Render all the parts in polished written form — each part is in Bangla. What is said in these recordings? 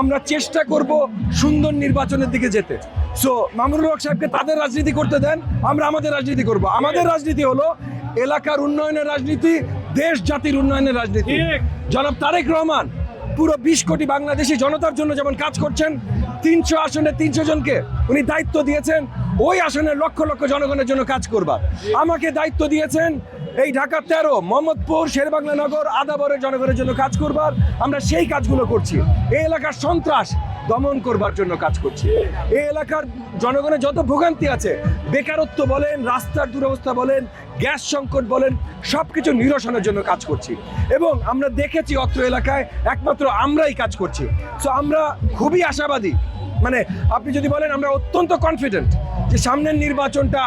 আমরা চেষ্টা করব সুন্দর নির্বাচনের দিকে যেতে। সো মামুনুল হক সাহেবকে তাদের রাজনীতি করতে দেন, আমরা আমাদের রাজনীতি করব। আমাদের রাজনীতি হলো এলাকার উন্নয়নের রাজনীতি, দেশ জাতির উন্নয়নের রাজনীতি। জনাব তারেক রহমান পুরো 20 কোটি বাংলাদেশি জনতার জন্য যেমন কাজ করছেন, 300 আসনে 300 জনকে উনি দায়িত্ব দিয়েছেন ওই আসনের লক্ষ লক্ষ জনগণের জন্য কাজ করবার। আমাকে দায়িত্ব দিয়েছেন এই ঢাকা 13, মোহাম্মদপুর, শেরেবাংলা নগর, আদাবরের জনগণের জন্য কাজ করবার। আমরা সেই কাজগুলো করছি। এই এলাকার সন্ত্রাস দমন করবার জন্য কাজ করছি। এই এলাকার জনগণের যত ভোগান্তি আছে, বেকারত্ব বলেন, রাস্তার দুরবস্থা বলেন, গ্যাস সংকট বলেন, সব কিছু নিরসনের জন্য কাজ করছি। এবং আমরা দেখেছি অত্র এলাকায় একমাত্র আমরাই কাজ করছি। সো আমরা খুবই আশাবাদী, মানে আপনি যদি বলেন আমরা অত্যন্ত কনফিডেন্ট যে সামনের নির্বাচনটা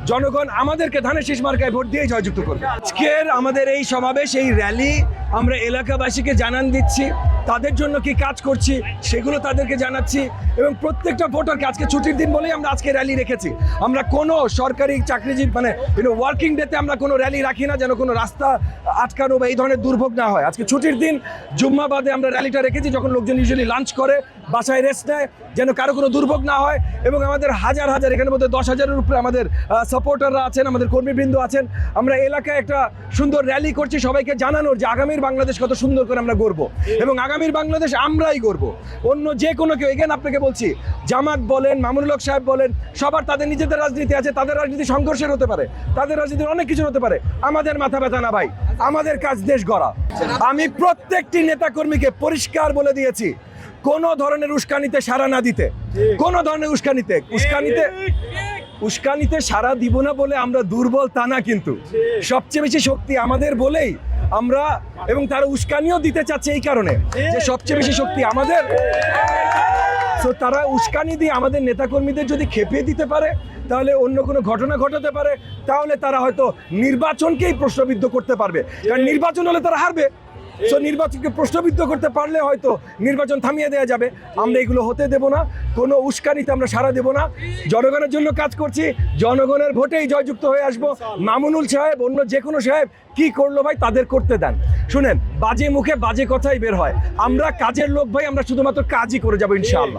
জনগণ আমাদেরকে ধানের শীষ মার্কায় ভোট দিয়ে জয়যুক্ত করবে। আজকের আমাদের এই সমাবেশ, এই র্যালি, আমরা এলাকাবাসীকে জানান দিচ্ছি তাদের জন্য কি কাজ করছি সেগুলো তাদেরকে জানাচ্ছি। এবং প্রত্যেকটা ভোটারকে, আজকে ছুটির দিন বলেই আমরা আজকে র্যালি রেখেছি। আমরা কোনো সরকারি চাকরিজীবী মানে ওয়ার্কিং ডেতে আমরা কোনো র্যালি রাখি না, যেন কোনো রাস্তা আটকানো বা এই ধরনের দুর্ভোগ না হয়। আজকে ছুটির দিন, জুম্মা বাদে আমরা র্যালিটা রেখেছি, যখন লোকজন ইউজুয়ালি লাঞ্চ করে বাসায় রেস্ট নেয়, যেন কারো কোনো দুর্ভোগ না হয়। এবং আমাদের হাজার হাজার, এখানের মধ্যে 10,000-এর উপরে আমাদের সাপোর্টাররা আছেন, আমাদের কর্মীবৃন্দ আছেন। আমরা এলাকায় একটা সুন্দর র্যালি করছি সবাইকে জানানোর যে আগামীর বাংলাদেশ কত সুন্দর করে আমরা গড়বো, এবং আগামীর বাংলাদেশ আমরাই গড়বো। অন্য যে কোনো কেউ, এগেন আপনাকে বলছি, জামাত বলেন, মামুনুল হক সাহেব বলেন, সবার তাদের নিজেদের রাজনীতি আছে, তাদের রাজনীতি সংঘর্ষের হতে পারে, তাদের রাজনীতির অনেক কিছু হতে পারে। আমাদের মাথা ব্যথা না ভাই, আমাদের কাজ দেশ গড়া। আমি প্রত্যেকটি নেতাকর্মীকে পরিষ্কার বলে দিয়েছি কোনো ধরনের উস্কানিতে সাড়া না দিতে। কোনো ধরনের উস্কানিতে সাড়া দিব না বলে আমরা দুর্বল তা না, কিন্তু সবচেয়ে বেশি শক্তি আমাদের বলেই আমরা, এবং তারা উস্কানিও দিতে চাচ্ছে এই কারণে যে সবচেয়ে বেশি শক্তি আমাদের। তো তারা উস্কানি দিয়ে আমাদের নেতাকর্মীদের যদি খেপিয়ে দিতে পারে, তাহলে অন্য কোনো ঘটনা ঘটাতে পারে, তাহলে তারা হয়তো নির্বাচনকেই প্রশ্নবিদ্ধ করতে পারবে। কারণ নির্বাচন হলে তারা হারবে। সো নির্বাচনকে প্রশ্নবিদ্ধ করতে পারলে হয়তো নির্বাচন থামিয়ে দেওয়া যাবে। আমরা এগুলো হতে দেব না, কোনো উস্কানিতে আমরা সাড়া দেব না। জনগণের জন্য কাজ করছি, জনগণের ভোটেই জয়যুক্ত হয়ে আসবো। মামুনুল সাহেব, অন্য যে কোনো সাহেব কি করলো ভাই, তাদের করতে দেন। শুনেন, বাজে মুখে বাজে কথাই বের হয়। আমরা কাজের লোক ভাই, আমরা শুধুমাত্র কাজই করে যাবো ইনশাআল্লাহ।